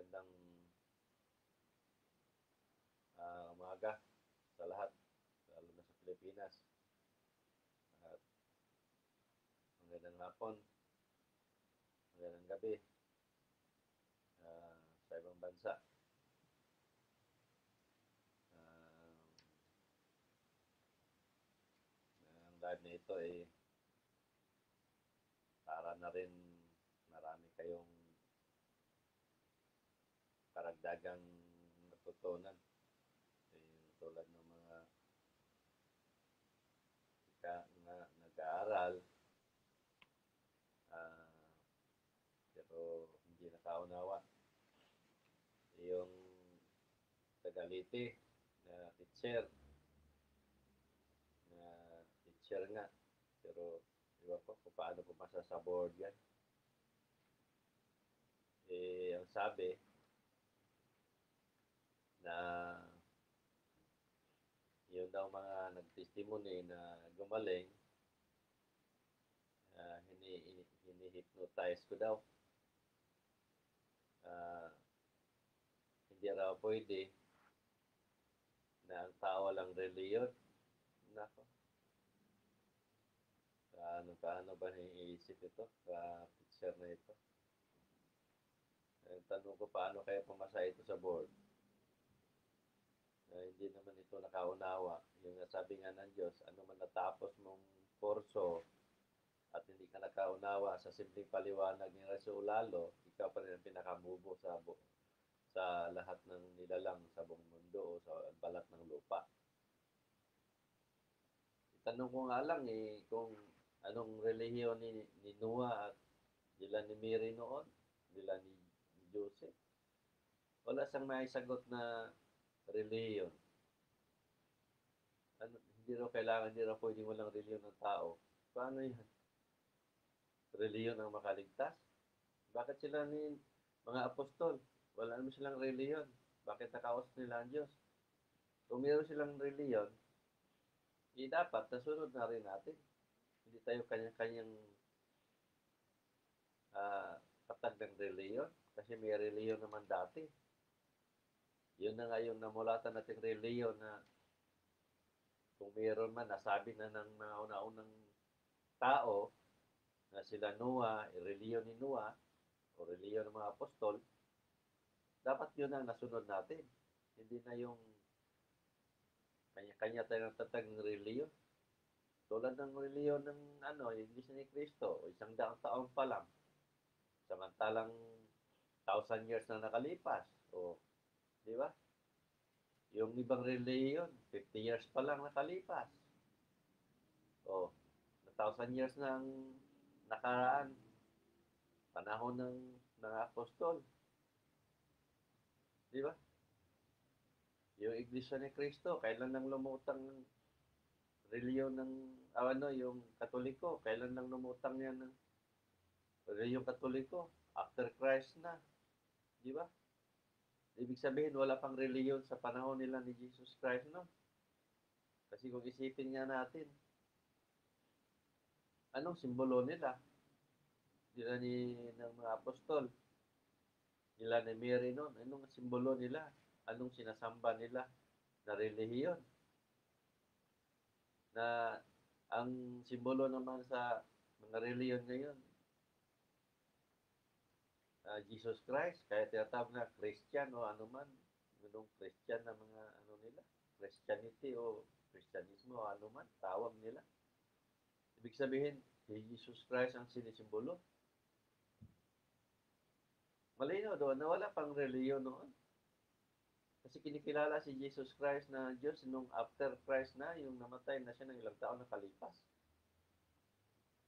Magandang umaga sa lahat, lalo na sa Pilipinas. At magandang hapon, magandang gabi sa ibang bansa. Ah, ang live na ito ay para na rin marami kayong karagdagang natutunan. Tulad ng mga na nag-aaral, ah, pero hindi nakaunawa. Yung tagaliti na teacher, nga, pero iwan ko kung paano pumasa sa board yan. Ang sabi na yun daw mga nag-testimony na gumaling, hini-hypnotize ko daw. Hindi raw pwede na ang tao lang reliyon. Nako, paano ba naiisip ito sa picture na ito? Tanong ko, paano kaya pumasa ito sa board? Hindi naman ito nakaunawa. Yung sabi nga ng Diyos, ano man natapos mong kurso at hindi ka nakaunawa sa simpleng paliwanag ni Resulalo, ikaw pa rin ang pinakamubo sa lahat ng nilalang sa buong mundo o sa balat ng lupa. Itanong ko nga lang kung anong relihiyon ni Noah at nila ni Mary noon, nila ni Joseph. Wala siyang may sagot na relihiyon. Hindi raw pwedeng walang relihiyon ng tao. Paano yan? Relihiyon ang makaligtas? Bakit sila ni mga apostol? Wala naman silang relihiyon. Bakit nakausap nila ang Diyos? Kung meron silang relihiyon, dapat nasunod na rin natin. Hindi tayo kanya-kanyang patag ng relihiyon. Kasi may relihiyon naman dati. Yun na nga yung namulatan nating relihiyon na kung mayroon man, nasabi na ng mga una-unang tao na sila Noah, relihiyon ni Noah, o relihiyon ng mga apostol, dapat yun ang nasunod natin. Hindi na yung kanya-kanya tayo ng tatag ng relihiyon. Tulad ng relihiyon ng Iglesia ni Cristo, o 100 taon pa lang. Samantalang 1,000 years na nakalipas. O, di ba? Yung ibang relihiyon, 50 years pa lang nakalipas. O, 1,000 years na ang nakaraan, panahon ng mga apostol. Di ba? Yung Iglesia ni Cristo, kailan nang lumutang ng relihiyon ng yung Katoliko, kailan nang lumutang yan ng relihiyong Katoliko? After Christ na. Di ba? Ibig sabihin, wala pang relihiyon sa panahon nila ni Jesus Christ, no? Kasi kung isipin nga natin, anong simbolo nila? Nila ng mga apostol, nila ni Mary noon, anong simbolo nila? Anong sinasamba nila na relihiyon? Na ang simbolo naman sa mga relihiyon ngayon, Jesus Christ, kaya tinatawag na Christian o anuman, anong Christian na mga nila, Christianity o Christianismo o anuman, tawag nila. Ibig sabihin, si Jesus Christ ang sinisimbolo. Malinaw doon na wala pang relihiyon noon. Kasi kinikilala si Jesus Christ na Diyos nung after Christ na, yung namatay na siya ng ilang taon nakalipas.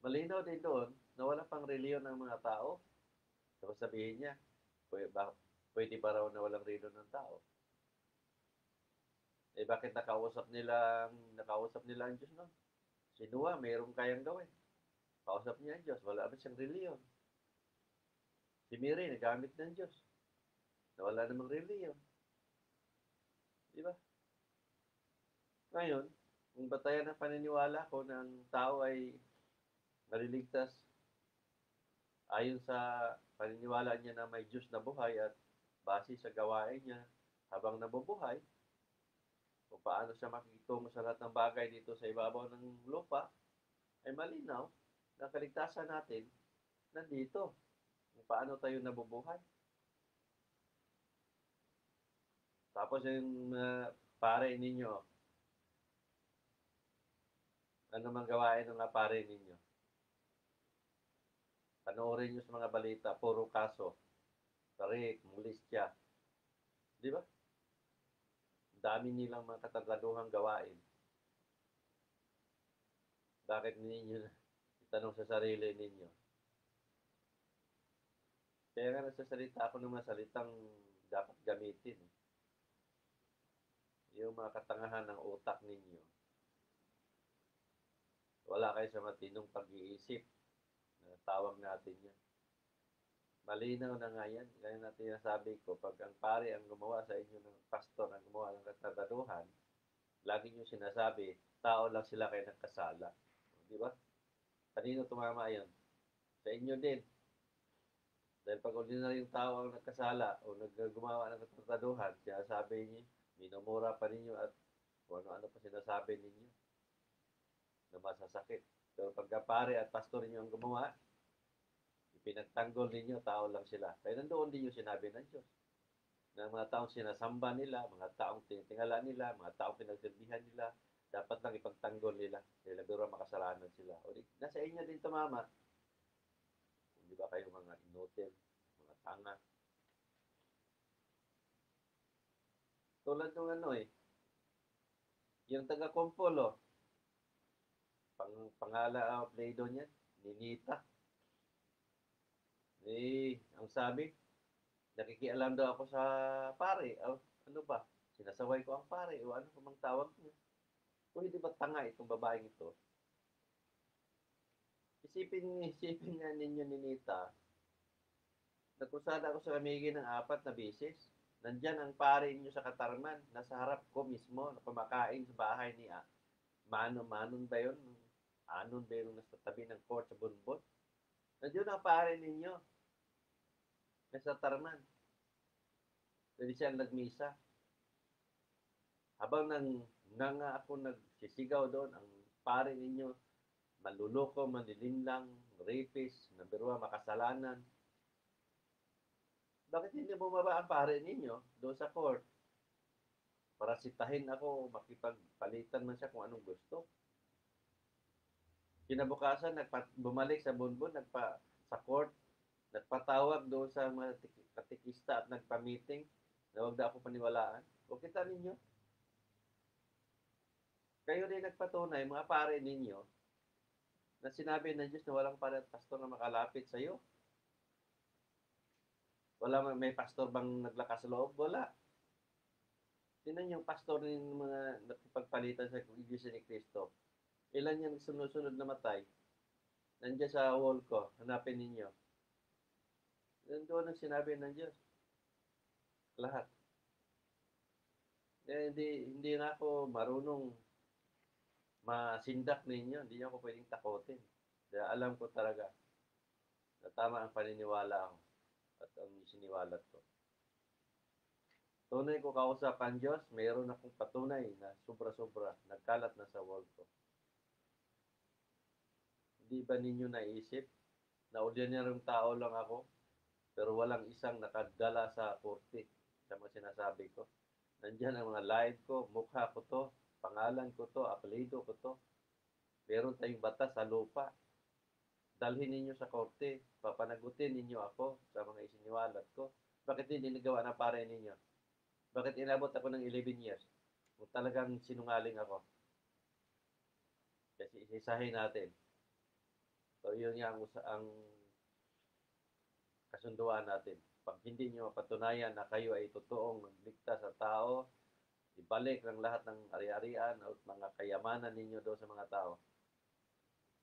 Malinaw din doon na wala pang relihiyon ng mga tao. So sabihin niya, pwede ba raw na walang relihiyon ng tao? Bakit nakausap nila ang Diyos noon? Si Noah, mayroong kayang gawin. Kausap niya ang Diyos, wala ba siyang relihiyon? Si Mary, nagamit ng Diyos. Na wala namang relihiyon. Di ba? Ngayon, kung batayan ang paniniwala ko na ang tao ay maliligtas ayon sa paniniwala niya na may Diyos na buhay at base sa gawain niya habang nabubuhay, kung paano siya makikitungo sa lahat ng bagay dito sa ibabaw ng lupa, ay malinaw na kaligtasan natin nandito. Kung paano tayo nabubuhay. Tapos yung pare ninyo, ano mang gawain ng mga pare ninyo? Panoorin nyo sa mga balita, puro kaso, tarik, molestya. Di ba? Dami nilang mga katagaluhang gawain. Bakit ninyo na itanong sa sarili ninyo? Kaya nga nagsasalita ako ng mga salitang dapat gamitin. Yung mga katangahan ng utak ninyo. Wala kayo sa matinong pag-iisip. Tawag natin yan. Malinaw na nga yan. Kaya natin nasabi ko, pag ang pare ang gumawa sa inyo ng pastor, ang gumawa ng katagaluhan, lagi nyo sinasabi, tao lang sila kayo nagkasala. Di ba? Kanino tumama yan? Sa inyo din. Dahil pag ordinaryong tao ang nagkasala o naggumawa ng katagaluhan, sinasabi niyo, minumura pa ninyo at kung ano-ano pa sinasabi ninyo na masasakit. Pero pagka pare at pastor ninyo ang gumawa, ipinagtanggol ninyo, tao lang sila. Kaya nandoon din yung sinabi ng Diyos. Na mga taong sinasamba nila, mga taong tinitingala nila, mga taong pinagsilbihan nila, dapat lang ipagtanggol nila. Dahil biro makasalanan sila. O di, nasa inyo din tumama. Hindi ba kayo mga inutil, mga tanga? Tulad ng ano yung taga-kumpol pangala play-doh niya, Ninita. Ang sabi, nakikialam daw ako sa pare. Ano ba? Sinasaway ko ang pare o ano pa mang tawag niya. Kung hindi ba tanga itong babaeng ito? Isipin nga ninyo ni Nita, nagkusada ako sa kamigi ng 4 na beses. Nandyan ang pare niyo sa Katarman, nasa harap ko mismo, na kumakain sa bahay ni Manon ba yun? Anon ba yung nasa tabi ng court sa Bunbon? Nandiyon ang pare ninyo, nasa Tarman. Pwede siya nagmisa. Habang nga ako nagsisigaw doon, ang pare ninyo, manluloko, manlilinlang, rapist, nabirwa, makasalanan. Bakit hindi bumaba ang pare ninyo doon sa court? Para sitahin ako, makipagpalitan man siya kung anong gusto. Kinabukasan, bumalik sa Bunbon, sa court, nagpatawag doon sa mga katikista at nagpa-meeting na huwag na ako paniwalaan. O kita ninyo, kayo din nagpatunay, mga pare ninyo, na sinabi ng Diyos na walang pare at pastor na makalapit sa iyo. May pastor bang naglakas loob? Wala. Tingnan yung pastor ng mga nakipagpalitan sa Iglesia ni Cristo. Ilan yung sunod-sunod na matay? Nandiyan sa wall ko. Hanapin ninyo. Nandoon ang sinabi ng Diyos. Lahat. Hindi na ako marunong masindak ninyo. Hindi niyo ako pwedeng takotin. Kaya alam ko talaga na tama ang paniniwala ko at ang siniwalat ko. Tunay ko kausap ang Diyos, mayroon akong patunay na sobra-sobra, nagkalat na sa wall ko. Hindi ba ninyo naisip na ordinaryong tao lang ako, pero walang isang nakadala sa korte sa mga sinasabi ko? Nandiyan ang mga live ko, mukha ko to, pangalan ko to, apelido ko to. Meron tayong batas sa lupa. Dalhin ninyo sa korte, papanagutin ninyo ako sa mga isiniwalat ko. Bakit hindi nagawa na pare ninyo? Bakit inabot ako ng 11 years? Kung talagang sinungaling ako. Kasi isisahin natin. So, yun nga ang kasunduan natin. Pag hindi nyo mapatunayan na kayo ay totoong nagligtas sa tao, ibalik ng lahat ng ari-arian at mga kayamanan ninyo doon sa mga tao.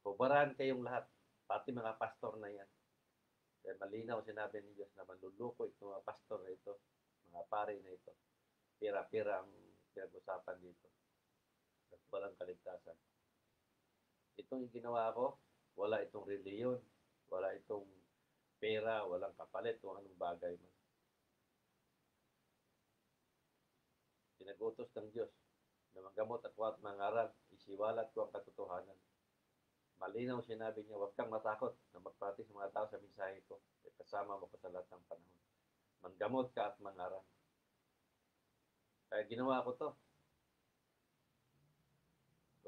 Hubaran kayong lahat, pati mga pastor na yan. Kaya malinaw sinabi ni Diyos na manluluko itong mga pastor na ito, mga pare na ito. Pira-pira ang pinag-usapan dito. At walang kaligtasan. Itong ginawa ko, wala itong reliyon, wala itong pera, walang kapalit, kung anong bagay man. pinag-utos ng Diyos na manggamot ako at mangaral, isiwalat ko ang katotohanan. Malinaw sinabi niya, huwag kang matakot na magpati sa mga tao sa mensahe ko. Kasama mo ko sa lahat ng panahon. Manggamot ka at mangaral. Kaya ginawa ko to.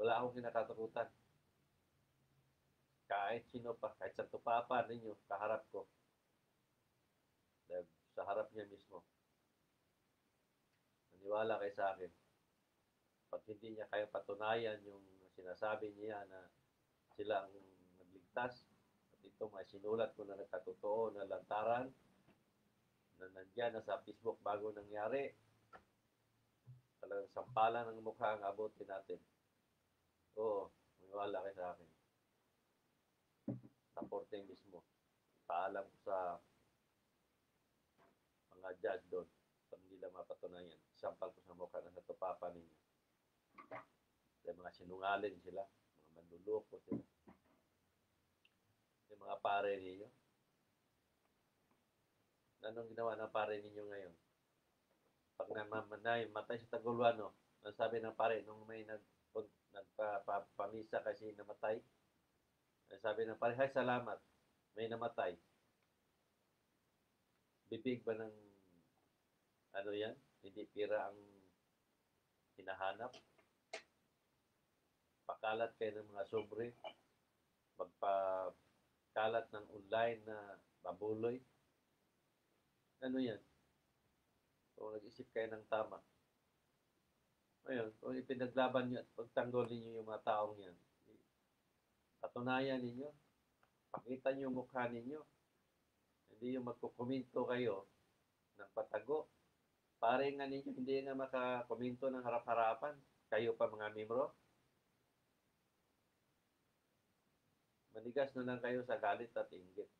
Wala akong kinakatakutan. Kahit sino pa, kahit sa tupapa ninyo, kaharap ko. Dahil sa harap niya mismo. Naniwala kayo sa akin. Pag hindi niya kaya patunayan yung sinasabi niya na sila ang nagligtas, at ito may sinulat ko na nagkatotoo na lantaran, na nandyan na sa Facebook bago nangyari, talagang sampalan ng mukha ang abutin natin. Oo, maniwala kayo sa akin. Supporting mismo. Paalam ko sa mga judge doon pag hindi lang mapatunayan. Sampal ko sa mukha na sa tupapa ninyo. Dahil mga sinungaling sila, mga manluloko sila. Yung mga pare ninyo. Anong ginawa ng pare ninyo ngayon? Pag matay sa Taguluano, ang sabi ng pare, nung may nagpapamisa kasi namatay, ang sabi ng pare, hay salamat, may namatay. Bibig ba ng ano yan? Hindi pira ang hinahanap? Pakalat kayo ng mga sobre, magpakalat ng online na babuloy. Ano yan? Kung nag-isip kayo ng tama. Ngayon, kung ipinaglaban nyo at pagtanggol ninyo yung mga taong yan, patunayan ninyo, pakita nyo yung mukha ninyo. Hindi yung magkukomento kayo ng patago. Pare nga ninyo, hindi nga makakomento ng harap-harapan. Kayo pa mga membro. Manigas na lang kayo sa galit at inggit.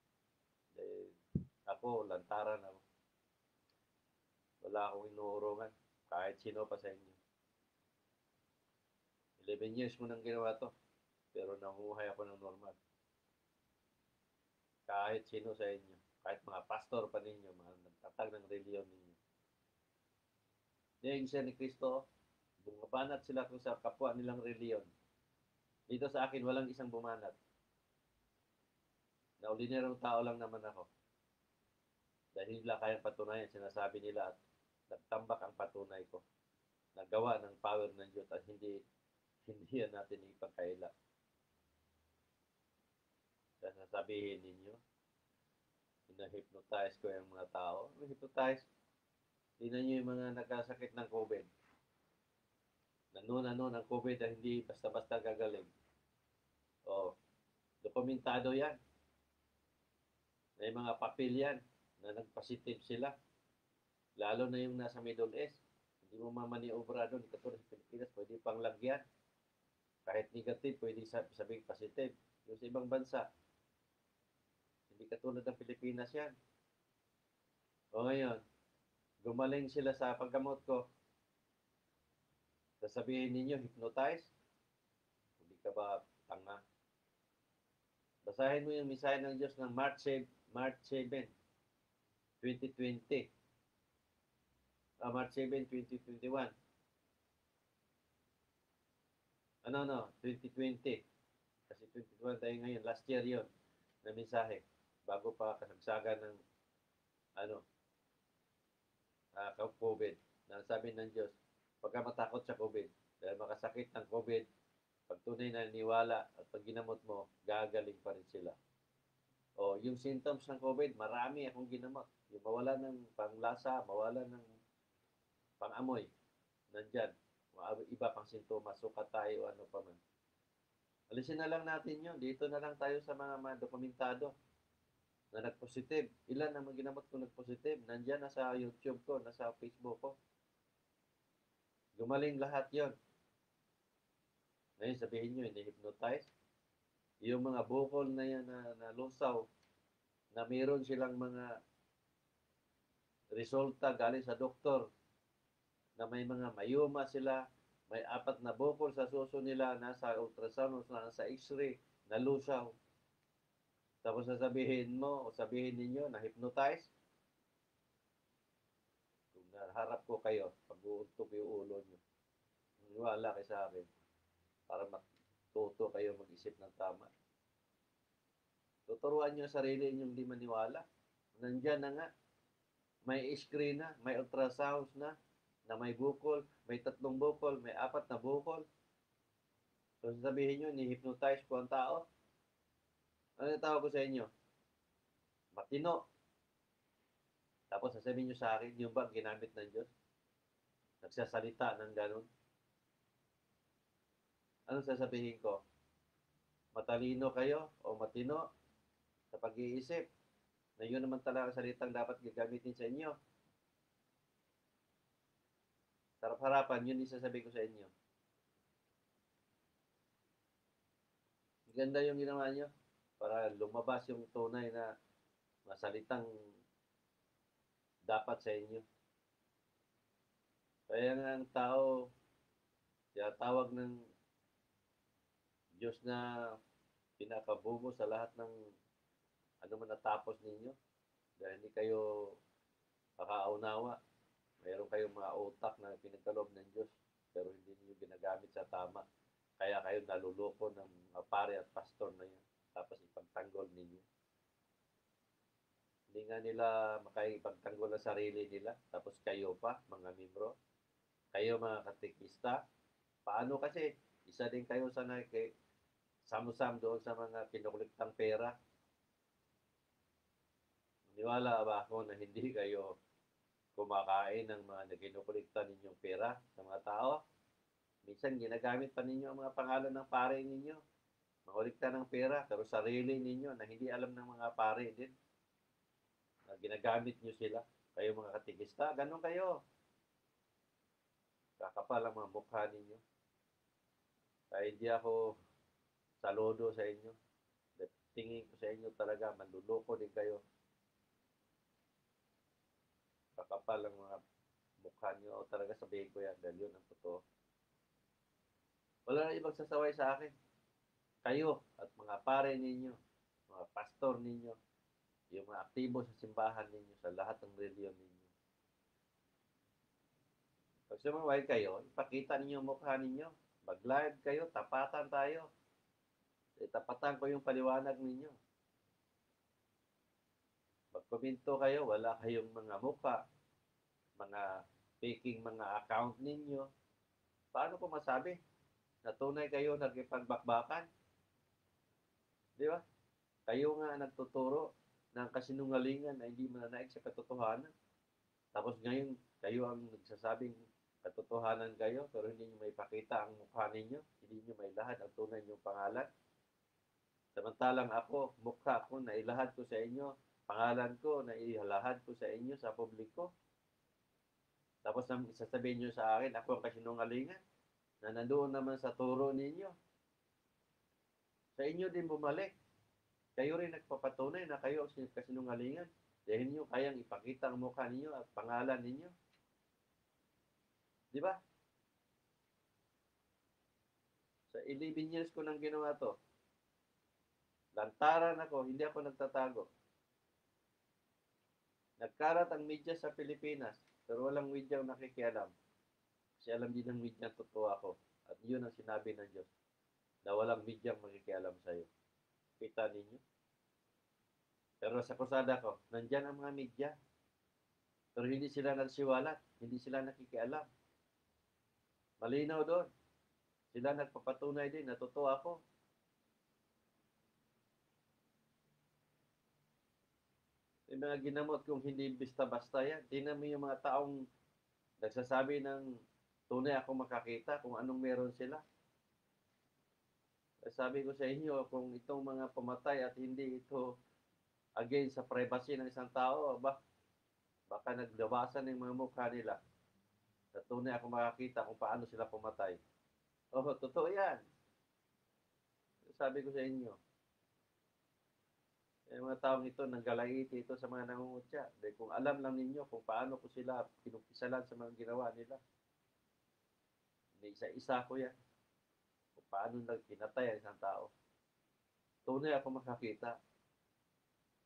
Dahil ako, lantaran ako. Wala akong inuurungan. Kahit sino pa sa inyo. 11 years mo nang ginawa to. Pero namuhay ako ng normal. Kahit sino sa inyo. Kahit mga pastor pa ninyo, mga nagtatag ng reliyon ninyo. Yung siya ni Kristo, bumabanat sila kung sa kapwa nilang reliyon. Dito sa akin, walang isang bumanat. Na ordinaryong tao lang naman ako. Dahil nila kayang patunayan, sinasabi nila at nagtambak ang patunay ko. Nagawa ng power ng Diyos at hindi yan natin ipagkaila. Kaya sasabihin ninyo, hina-hypnotize ko yung mga tao. Hypnotize, tingnan nyo yung mga nagkasakit ng COVID. Nanon ang COVID na hindi basta-basta gagaling. O, dokumentado yan. May mga papel yan na nagpositive sila. Lalo na yung nasa Middle East. Hindi mo mamaniobra doon. Katulad sa Pilipinas, pwede pang lagyan. Kahit negative, pwede sabihin positive. Yung sa ibang bansa, hindi katulad ng Pilipinas yan. O ngayon, gumaling sila sa paggamot ko. Sasabihin ninyo, hypnotize? Hindi ka ba tanga? Basahin mo yung mensahe ng Diyos ng March 7, 2020. March 7, 2021. 2020. Kasi 2021 tayo ngayon. Last year yon na mensahe. Bago pa kasagsagan ng COVID. Na sabi ng Diyos, huwag ka matakot sa COVID. Dahil makasakit ng COVID, pag tunay na niwala at pag ginamot mo, gagaling pa rin sila. O, yung symptoms ng COVID, marami akong ginamot. Yung mawala ng panglasa, mawala ng pangamoy, nandyan. Iba pang sintomas, sukat tayo, ano pa man. Alisin na lang natin yun. Dito na lang tayo sa mga dokumentado na nag-positive. Ilan ang ginamot ko nag-positive? Nandyan, nasa YouTube ko, nasa Facebook ko. Gumaling lahat yon. Ngayon sabihin nyo, hindi hypnotize. Yung mga bukol na yan na lusaw, na meron silang mga resulta galing sa doktor, na may mga mayuma sila, may 4 na bukol sa suso nila, nasa ultrasound, nasa x-ray, na lusaw. Tapos sabihin mo, o sabihin ninyo, na hypnotize. Kung naharap ko kayo, pag-uuntog yung ulo nyo. Maniwala kayo sa akin para matuto kayo mag-isip ng tama. Tuturuan nyo sarili ninyong di maniwala. Nandyan na nga. May screen na, may ultrasounds na may bukol, may 3 bukol, may 4 na bukol. So sasabihin nyo, ni-hypnotize ko ang tao. Ano yung tawag ko sa inyo? Matino. Tapos sasabihin nyo sa akin, yung ba ginamit ng Diyos? Nagsasalita ng ganun. Anong sasabihin ko? Matalino kayo o matino sa pag-iisip na yun naman talaga ang salitang dapat gagamitin sa inyo. Sarap-harapan, yun isasabihin ko sa inyo. Ganda yung ginawa nyo para lumabas yung tunay na masalitang dapat sa inyo. Kaya nga ang tao, tawag ng Diyos na pinakabubo sa lahat ng ano man natapos ninyo. Dahil hindi kayo makaunawa. Mayroon kayong mga utak na pinagkaloob ng Diyos, pero hindi niyo ginagamit sa tama. Kaya kayo naluloko ng mga pare at pastor na yun. Tapos ipagtanggol ninyo. Hindi nga nila makaipagtanggol ang sarili nila. Tapos kayo pa, mga membro. Kayo mga katikista. Paano kasi? Isa din kayo sa sam-sam doon sa mga kinukuliktang pera. Niwala ba ako na hindi kayo kumakain ng mga kinukulikta ninyong pera sa mga tao? Minsan ginagamit pa ninyo ang mga pangalan ng pare ninyo. Mangulikta ng pera, pero sarili ninyo na hindi alam ng mga pare din. Na ginagamit nyo sila. Kayo mga katikista, ganun kayo. Kakapal ang mga mukha ninyo. Kaya hindi ako saludo sa inyo. Tingin ko sa inyo talaga, manluloko din kayo. Kakapal ang mga mukha nyo. O talaga sabihin ko yan, dahil yun ang totoo. Wala na ibang sasaway sa akin. Kayo at mga pare ninyo, mga pastor ninyo, yung mga aktibo sa simbahan ninyo, sa lahat ng reliyon ninyo. Pag sumaway kayo, ipakita ninyo ang mukha ninyo. Mag-live kayo, tapatan tayo. Tapatan ko yung paliwanag ninyo. Magkomento kayo, wala kayong mga mukha, mga faking mga account ninyo. Paano ko masabi na tunay kayo nagkipagbakbakan? Di ba? Kayo nga nagtuturo ng kasinungalingan na hindi mananaig sa katotohanan. Tapos ngayon, kayo ang nagsasabing katotohanan kayo, pero hindi nyo may pakita ang mukha ninyo. Hindi nyo may lahad ang tunay nyong pangalan. Samantalang ako, mukha ko na ilahad ko sa inyo, pangalan ko na ilahad ko sa inyo sa publiko. Tapos ang isasabihin nyo sa akin, ako ang kasinungalingan na nandoon naman sa turo ninyo. Sa inyo din bumalik. Kayo rin nagpapatunay na kayo ang kasinungalingan. Dahil nyo kayang ipakita ang mukha ninyo at pangalan ninyo. Di ba? Sa 11 years ko nang ginawa to. Lantaran ako, hindi ako nagtatago. Nagkarat ang media sa Pilipinas, pero walang media ang nakikialam. Kasi alam din ng media totoo ako. At yun ang sinabi ng Diyos, na walang media ang makikialam sa'yo. Kita ninyo? Pero sa kusada ko, nandyan ang mga media. Pero hindi sila nagsiwalat, hindi sila nakikialam. Malinaw doon. Sila nagpapatunay din na totoo ako. Yung mga ginamot kung hindi basta-basta yan. Tingnan mo yung mga taong nagsasabi ng tunay ako makakita kung anong meron sila. Sabi ko sa inyo, kung itong mga pumatay at hindi ito against sa privacy ng isang tao, baka naglabasan ng mga mukha nila. Sa tunay ako makakita kung paano sila pumatay. Oh, totoo yan. Sabi ko sa inyo. Yung mga taong ito, nanggalaiti ito sa mga nangungutya. Dahil kung alam lang ninyo kung paano ko sila kinumpisalan sa mga ginawa nila. Hindi isa-isa ko yan. Kung paano pinatay ang isang tao. Tunay ako makakita.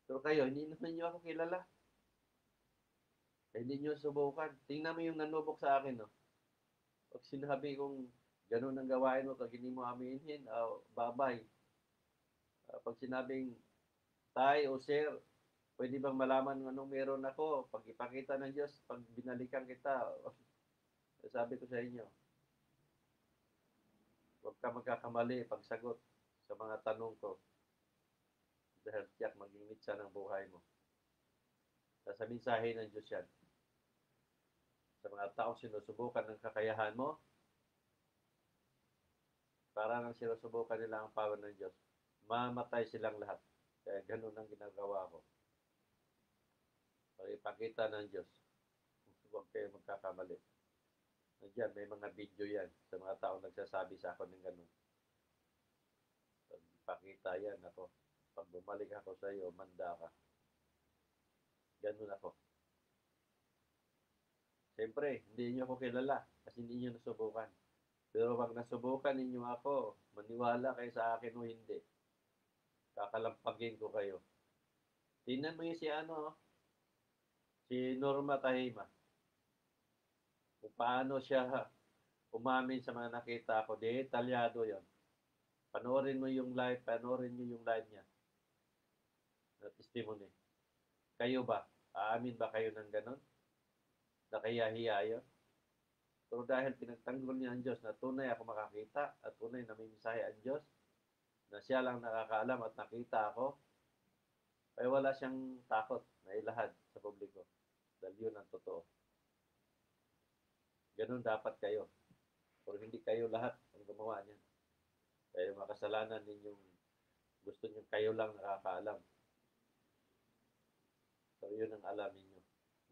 Pero kayo, hindi naman nyo ako kilala. Hindi nyo subukan. Tingnan mo yung nanubok sa akin, no? Pag sinabi kong ganun ang gawain mo, pag hindi mo aminin, babay. Pag sinabing, tay o sir, pwede bang malaman kung anong meron ako? Pag ipakita ng Diyos, pag binalikan kita, sabi ko sa inyo, huwag ka magkakamali pagsagot sa mga tanong ko dahil tiyak maging mitsa ng buhay mo. Sa mensahe ng Diyos yan. Sa mga taong sinusubukan ng kakayahan mo, para nang sinusubukan nila ang power ng Diyos, mamatay silang lahat. Kaya ganun ang ginagawa ko. Pag ipakita ng Diyos, huwag kayo magkakamali. Nandiyan, may mga video yan sa mga taong nagsasabi sa akin ng ganun. Pag ipakita yan ako, pag bumalik ako sa iyo, manda ka. Ganun ako. Siyempre, hindi niyo ako kilala kasi hindi niyo nasubukan. Pero pag nasubukan ninyo ako, maniwala kayo sa akin o hindi, kakalampagin ko kayo. Tingnan mo yung si Norma Tahima. Kung paano siya umamin sa mga nakita ko, detalyado yon. Panoorin mo yung live, panoorin niyo yung live niya na testimony. Kayo ba? Aamin ba kayo ng ganon? Nakahiya-hiya yun? Pero dahil pinagtanggol niya ang Diyos na tunay ako makakita at tunay na may misahe ang Diyos, na siya lang nakakaalam at nakita ako, ay wala siyang takot na ilahad sa publiko. Dahil yun ang totoo. Ganun dapat kayo. Pero hindi kayo lahat ang gumawa niya. Kaya makasalanan ninyong gusto niyo kayo lang nakakaalam. Pero yun ang alam ninyo.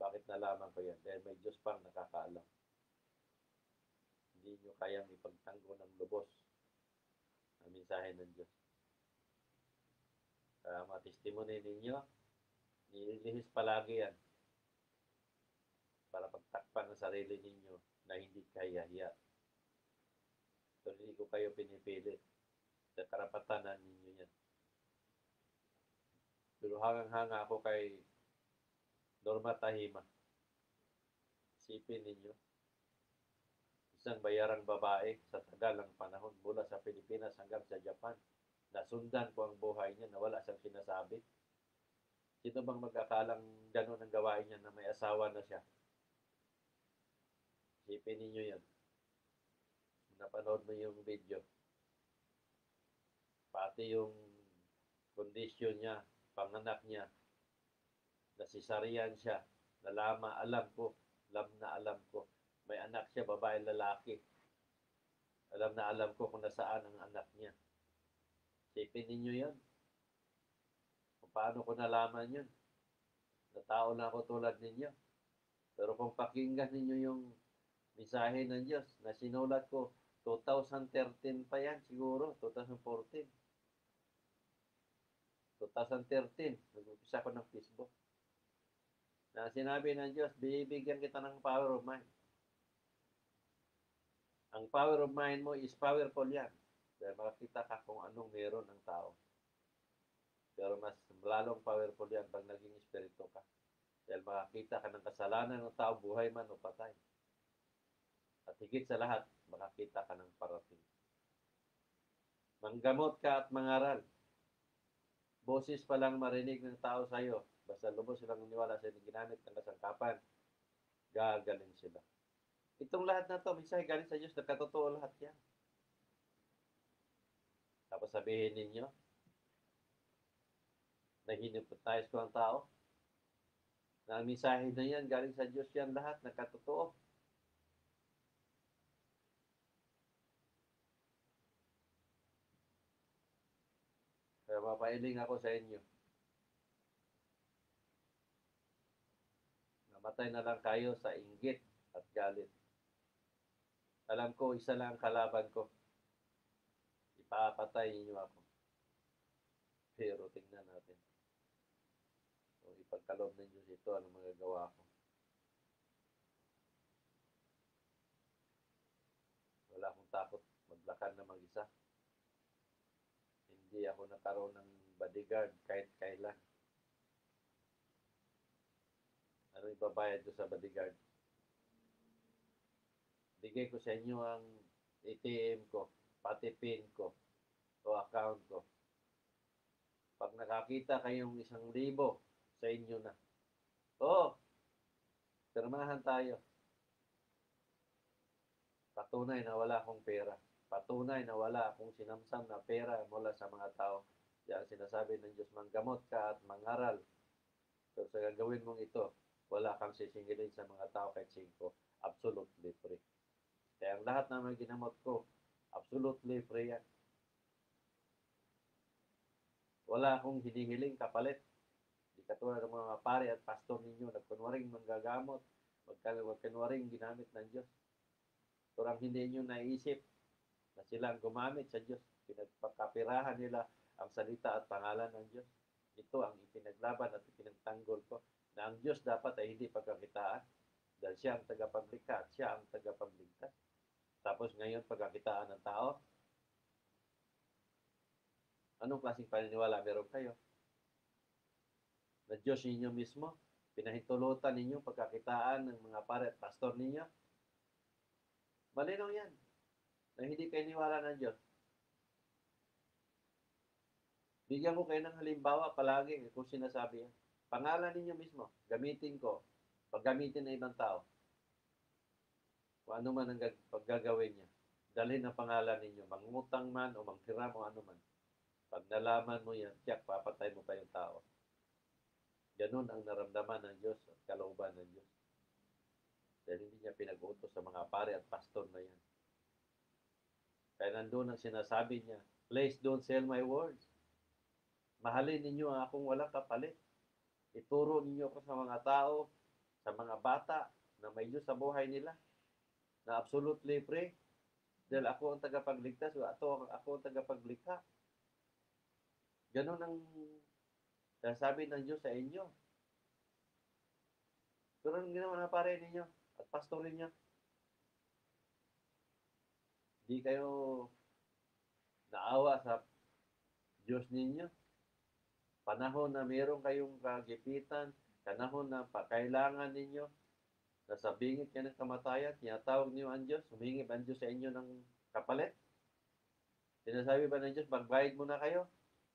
Bakit nalaman ko yan? Dahil may Diyos pang nakakaalam. Hindi nyo kayang ipagtanggol ng lubos ang mensahe ng Diyos. Kaya mga testimony ninyo, nililihis palagi yan para pagtakpan ang sarili ninyo na hindi kaya-hiya. Pero hindi ko kayo pinipili. Sa karapatanan ninyo yan. Pero hangang-hanga ako kay Norma Tahima. Isipin ninyo, isang bayarang babae sa tagal ng panahon mula sa Pilipinas hanggang sa Japan. Nasundan ko ang buhay niya na wala siyang sinasabi. Sino bang magkakalang gano'n ang gawain niya na may asawa na siya? Isipin ninyo yan. Napanood mo yung video. Pati yung kondisyon niya, panganak niya, nasisarian siya, alam na alam ko. May anak siya, babae, lalaki. Alam na alam ko kung nasaan ang anak niya. Isipin ninyo yan. Kung paano ko nalaman yun. Na tao na ako tulad ninyo. Pero kung pakinggan ninyo yung mensahe ng Diyos na sinulat ko, 2013 pa yan siguro, 2014. 2013, nag-umpisa ko ng Facebook. Na sinabi ng Diyos, bibigyan kita ng power of mind. Ang power of mind mo is powerful yan. Dahil makakita ka kung anong meron ng tao. Pero mas lalong powerful yan pag naging espiritu ka. Dahil makakita ka ng kasalanan ng tao, buhay man o patay. At higit sa lahat, makakita ka ng parating. Manggamot ka at mangaral. Boses pa lang marinig ng tao sa iyo. Basta lubos silang uniwala sa ginamit ng kasangkapan, gagaling sila. Itong lahat na to, minsan galing sa Diyos, nagkatotoo lahat yan. Tapos sabihin ninyo, na hinipnotize ko ang tao, na ang mensahe na yan, galing sa Diyos yan lahat, nagkatotoo. Kaya mapailing ako sa inyo. Namatay na lang kayo sa inggit at galit. Alam ko, isa lang ang kalaban ko. Ipapatay niyo ako. Pero tingnan natin. So, ipagkaloob ng Diyos ito, anong magagawa ko. Wala akong takot maglakad na mag-isa. Hindi ako nakaroon ng bodyguard kahit kailan. Ano ibabayad ko sa bodyguard? Bigay ko sa inyo ang ATM ko, pati PIN ko, o account ko. Pag nakakita kayong 1,000, sa inyo na. Oo, pirmahan tayo. Patunay na wala akong pera. Patunay na wala akong sinamsam na pera mula sa mga tao. Yan sinasabi ng Diyos, manggamot ka at mangaral. So sa gagawin mong ito, wala kang sisingilin sa mga tao kahit 5. Absolutely free. Kaya ang lahat ng mga ginamot ko, absolutely free yan. Wala akong hinihiling kapalit. Di katulad ng mga pare at pastor ninyo, nagkunwaring manggagamot, magkunwaring ginamit ng Diyos. Turang hindi nyo naisip na sila ang gumamit sa Diyos. Pinagpakapirahan nila ang salita at pangalan ng Diyos. Ito ang ipinaglaban at ipinagtanggol ko na ang Diyos dapat ay hindi pagkakitaan dahil siya ang tagapaglikha at siya ang tagapagligtas. Tapos ngayon pagkakitaan ng tao, anong klaseng paniniwala meron kayo? Na Diyos ninyo mismo, pinahintulutan ninyo pagkakitaan ng mga pare at pastor ninyo? Malinaw yan na hindi kayo niwala ng Diyos. Bigyan ko kayo ng halimbawa palagi kung sinasabi yan. Pangalan ninyo mismo, gamitin ko, paggamitin ng ibang tao. Kung ano man ang paggagawin niya. Dalhin ang pangalan ninyo, mangutang man o manghiram o ano man. Pag nalaman mo yan, tiyak, papatay mo pa yung tao. Ganun ang naramdaman ng Diyos at kalooban ng Diyos. Dahil hindi niya pinag-utos sa mga pare at pastor na yan. Kaya nandun ang sinasabi niya, please don't sell my words. Mahalin ninyo ang akong walang kapalit. Ituro ninyo ko sa mga tao, sa mga bata na may Diyos sa buhay nila, na absolutely free. Dahil ako ang tagapagligtas o ako ang tagapaglikha. Ganun ang sabi ng Diyos sa inyo. Pero ang ginawa na pare ninyo at pastor ninyo, di kayo naawa sa Diyos ninyo. Panahon na meron kayong kagipitan, panahon na kailangan ninyo, nasa bingit kayo ng kamatayan, tinatawag niyo ang Diyos, humingi ang Diyos sa inyo ng kapalit. Sinasabi ba ng Diyos, magbayad muna kayo,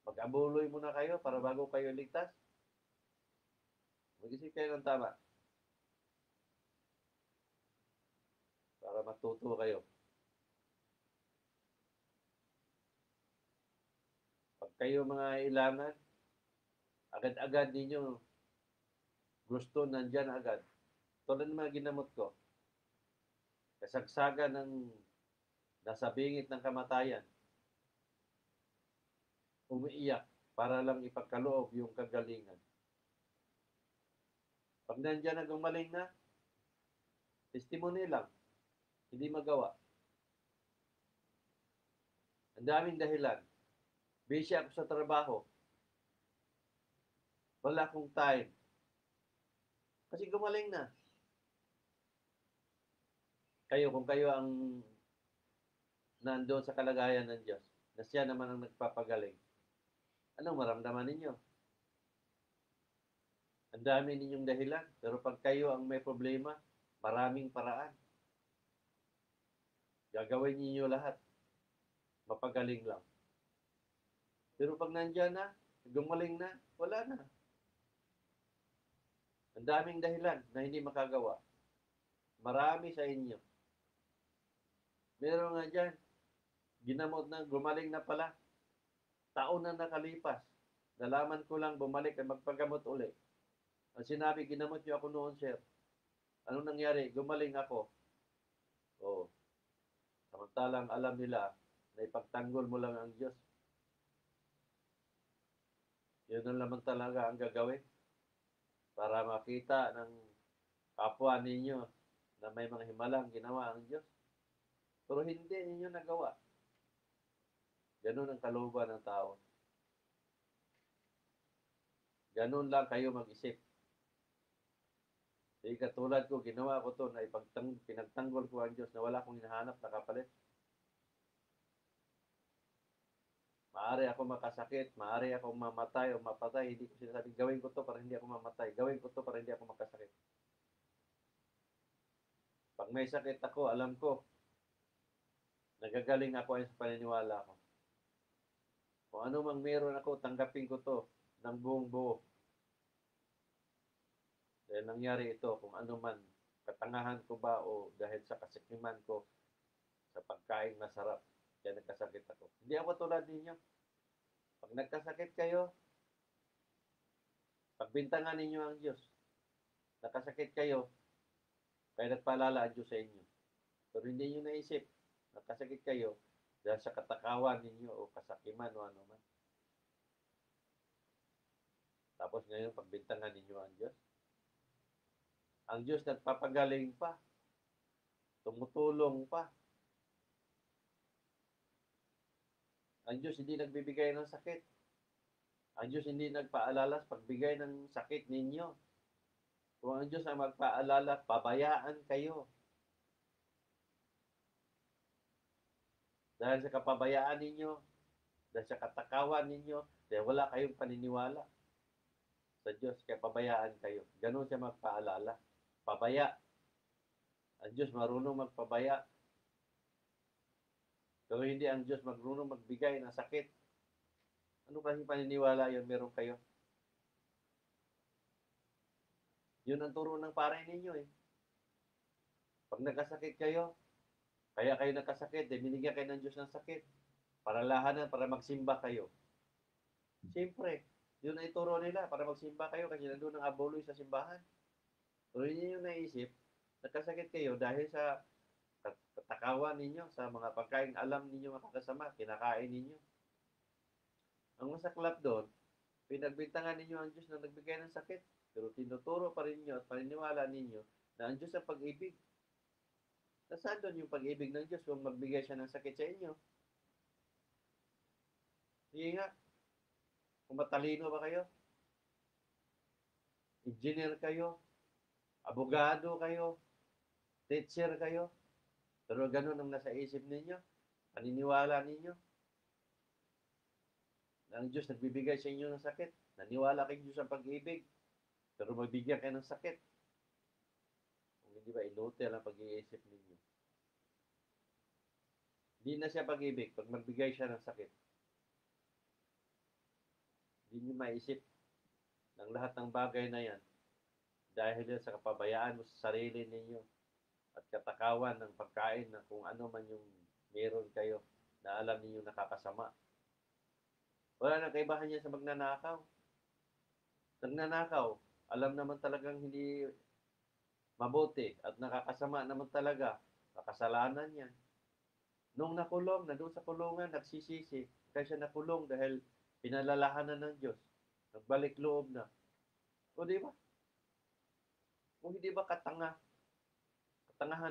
mag-abuloy muna kayo para bago kayo ligtas? Mag-isip kayo ng tama. Para matuto kayo. Pag kayo mga ilangan, agad-agad ninyo gusto nandyan agad. Tulad ng mga ginamot ko. Kasagsagan ng nasa bingit ng kamatayan. Umiiyak para lang ipagkaloob yung kagalingan. Pag nandyan na gumaling na, testimony lang. Hindi magawa. Ang daming dahilan. Busy ako sa trabaho. Wala akong time. Kasi gumaling na. Kung kayo ang nandoon sa kalagayan ng Diyos, na siya naman ang nagpapagaling, anong maramdaman ninyo? Ang dami ninyong dahilan. Pero pag kayo ang may problema, maraming paraan. Gagawin ninyo lahat. Mapagaling lang. Pero pag nandyan na, gumaling na, wala na. Ang daming dahilan na hindi makagawa. Marami sa inyo. Meron nga dyan, ginamot na, gumaling na pala. Taon na nakalipas. Nalaman ko lang bumalik at magpagamot uli. Ang sinabi, ginamot niyo ako noon, sir. Anong nangyari? Gumaling ako. Oh. Samantalang alam nila na ipagtanggol mo lang ang Diyos. Yun ang naman talaga ang gagawin para makita ng kapwa ninyo na may mga himalang ginawa ang Diyos. Pero hindi ninyo nagawa. Ganun ang kalooban ng tao. Ganun lang kayo mag-isip. Di katulad ko, ginawa ko to na pinagtanggol ko ang Diyos na wala akong hinahanap na kapalit. Maaari ako makasakit, maaari ako mamatay o mapatay. Hindi ko sinasabing gawin ko to para hindi ako mamatay. Gawin ko to para hindi ako makasakit. Pag may sakit ako, alam ko, nagagaling ako ay sa paniniwala ko. Kung ano mang meron ako, tanggapin ko to ng buong buo. Dahil nangyari ito, kung ano man, katangahan ko ba o dahil sa kasikiman ko sa pagkain masarap, kaya nagkasakit ako. Hindi ako tulad ninyo. Pag nagkasakit kayo, pagbintangan ninyo ang Diyos. Nakasakit kayo, kaya nagpaalala ang Diyos sa inyo. Pero hindi nyo naisip, nakasakit kayo dahil sa katakawan ninyo o kasakiman o ano man. Tapos ngayon, pagbintangan ninyo ang Diyos. Ang Diyos nagpapagaling pa. Tumutulong pa. Ang Diyos hindi nagbibigay ng sakit. Ang Diyos hindi nagpaalala sa pagbigay ng sakit ninyo. Kung ang Diyos ang magpaalala, pabayaan kayo. Dahil sa kapabayaan ninyo, dahil sa katakawan ninyo, dahil wala kayong paniniwala sa Diyos, kaya pabayaan kayo. Ganun siya magpaalala. Pabaya. Ang Diyos marunong magpabaya. Pero hindi ang Diyos marunong magbigay ng sakit. Ano kasi paniniwala yun meron kayo? Yun ang turo ng paray ninyo eh. Pag nagkasakit kayo, kaya kayo nagkasakit, binigyan kayo ng Diyos ng sakit. Para lahanan, para magsimba kayo. Siyempre, yun ay turo nila, para magsimba kayo kasi nandun ang abuloy sa simbahan. Pero hindi nyo naisip, nagkasakit kayo dahil sa katakawan ninyo, sa mga pagkain alam ninyo makakasama, kinakain ninyo. Ang masaklap doon, pinagbintangan ninyo ang Diyos na nagbigay ng sakit. Pero tinuturo pa rin ninyo at paniniwala ninyo na ang Diyos ang pag-ibig. Nasaan doon yung pag-ibig ng Diyos kung magbigay siya ng sakit sa inyo? Sige nga, kung matalino ba kayo, engineer kayo, abogado kayo, teacher kayo, pero ganun ang nasa isip ninyo, paniniwala ninyo, na ang Diyos nagbibigay sa inyo ng sakit. Naniwala kayo Diyos ang pag-ibig, pero magbigyan kayo ng sakit. Kung hindi ba, inutil ang pag-iisip ninyo. Hindi na siya pag-ibig pag magbigay siya ng sakit. Hindi nyo maisip ng lahat ng bagay na yan dahil yan sa kapabayaan mo sa sarili ninyo at katakawan ng pagkain na kung ano man yung meron kayo na alam ninyo nakakasama. Wala nang kaibahan yan sa magnanakaw. Nagnanakaw, alam naman talagang hindi mabuti at nakakasama naman talaga, makasalanan yan. Nung nakulong, na doon sa kulungan, nagsisisi, kaya siya nakulong dahil pinalalahanan ng Diyos. Nagbalik loob na. O di ba? Kung hindi ba katangahan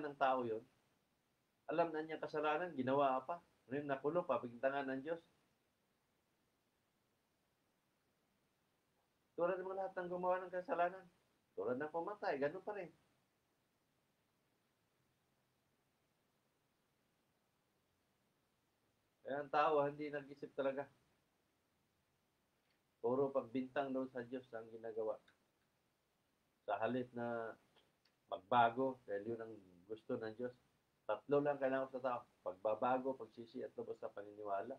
ng tao yon, alam na niya kasalanan, ginawa pa. Ngayon nakulong, pabintangan ng Diyos. Tulad ng mga lahat ng gumawa ng kasalanan. Tulad ng pumatay, ganun pa rin. Kaya ang tao, hindi nag-isip talaga. Puro pagbintang doon sa Diyos ang ginagawa. Sa halip na magbago, dahil yun ang gusto ng Diyos. Tatlo lang kailangan sa tao. Pagbabago, pagsisi at lubos sa paniniwala.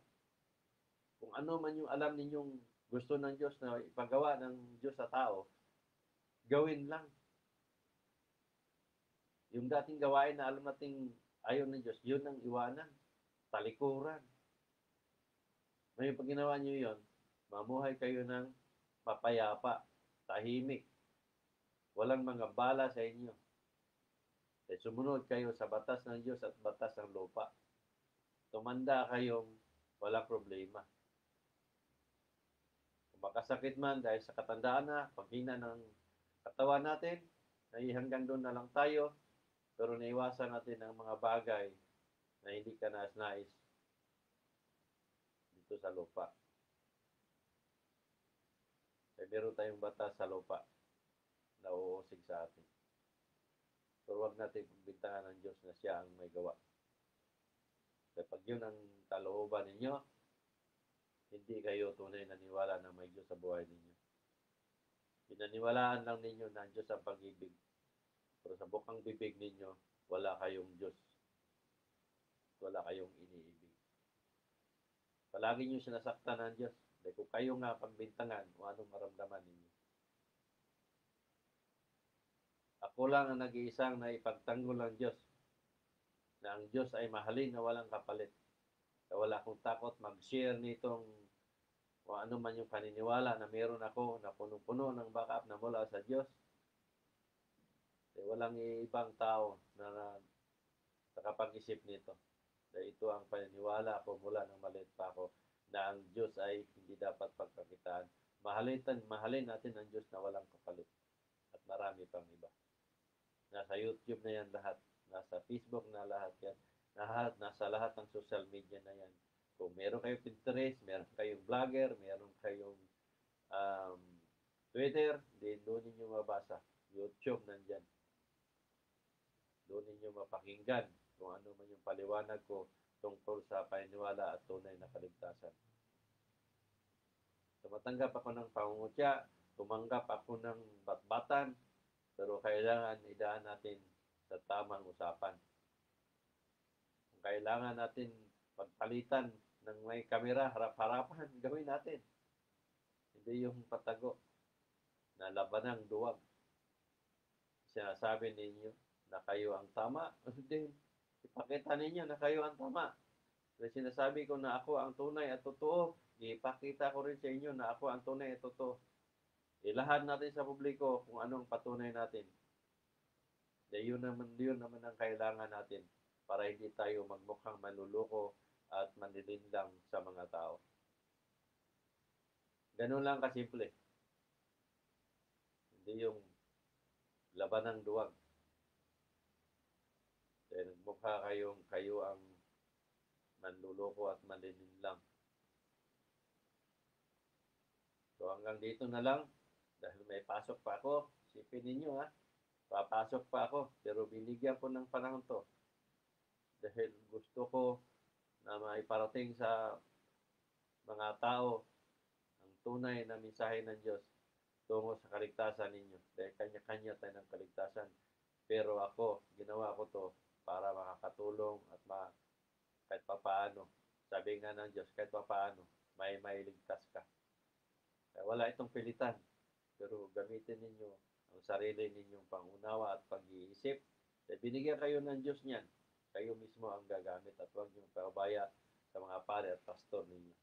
Kung ano man yung alam ninyong gusto ng Diyos na ipagawa ng Diyos sa tao, gawin lang. Yung dating gawain na alam nating ayaw ng Diyos, yun ang iwanan. Talikuran. Ngayon, pag ginawa nyo yun, mamuhay kayo ng papayapa, tahimik. Walang mga bala sa inyo. At sumunod kayo sa batas ng Diyos at batas ng lupa. Tumanda kayong walang problema. Kung makasakit man dahil sa katandaan na, paghina ng katawan natin, hanggang doon na lang tayo, pero naiwasan natin ang mga bagay na hindi ka nais dito sa lupa. Kaya meron tayong batas sa lupa na uusig sa atin. Pero huwag natin pagbintangan ng Diyos na siya ang may gawa. Kaya pag yun ang kalooban ninyo, hindi kayo tunay naniwala na may Diyos sa buhay ninyo. Pinaniwalaan lang ninyo na ang Diyos ang pag-ibig. Pero sa bukang bibig ninyo, wala kayong Diyos. Wala kayong iniibig. Palagi nyo sinasaktan ng Diyos. Dahil kung kayo nga pagbintangan, kung anong maramdaman ninyo. Ako lang ang nag-iisang na ipagtanggol ng Diyos. Na ang Diyos ay mahalin na walang kapalit. Na wala akong takot mag-share nitong kung ano man yung paniniwala na meron ako na punong-puno ng backup na mula sa Diyos. Walang ibang tao na nakapag-isip nito. Dahil ito ang paniniwala ko mula nang maliit pa ako na ang Diyos ay hindi dapat pagkakitaan. Mahalin natin ang Diyos na walang kapalit. At marami pang iba. Nasa YouTube na yan lahat. Nasa Facebook na lahat yan. Nasa lahat ng social media na yan. Kung meron kayong Pinterest, meron kayong vlogger, meron kayong um, Twitter, doon ninyo mabasa. YouTube nandyan. Doon ninyo mapakinggan kung ano man yung paliwanag ko tungkol sa paniniwala at tunay na kaligtasan. Tumatanggap ako ng pangungutya, tumanggap ako ng batbatan, pero kailangan idaan natin sa tamang usapan. Kung kailangan natin magpalitan ng may kamera, harap-harapan, gawin natin. Hindi yung patago na labanang duwag. Sinasabi ninyo na kayo ang tama, hindi ipakita ninyo na kayo ang tama. Kasi sinasabi ko na ako ang tunay at totoo, ipakita ko rin sa inyo na ako ang tunay at totoo. Ilahad natin sa publiko kung anong patunay natin. Yun naman ang kailangan natin para hindi tayo magmukhang manluloko at manlilinlang sa mga tao. Ganun lang kasimple. Hindi yung laban ng duwag. Dahil nagmukha kayo ang manluloko at manlilinlang. So hanggang dito na lang. Dahil may pasok pa ako. Sipin ninyo ha. Papasok pa ako. Pero binigyan ko ng panahon to. Dahil gusto ko na maiparating sa mga tao ang tunay na mensahe ng Diyos tungo sa kaligtasan ninyo. Dahil kanya-kanya tayo ng kaligtasan. Pero ako, ginawa ko to para makakatulong at kahit papaano. Sabi nga ng Diyos, kahit papaano, may mailigtas ka. Kaya wala itong pilitan. Pero gamitin ninyo ang sarili ninyong pangunawa at pag-iisip. Dahil binigyan kayo ng Diyos niyan. Kayo mismo ang gagamit at huwag niyong paubaya sa mga pare at pastor ninyo.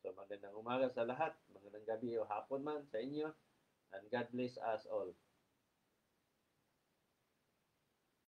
So magandang umaga sa lahat, magandang gabi o hapon man sa inyo, and God bless us all.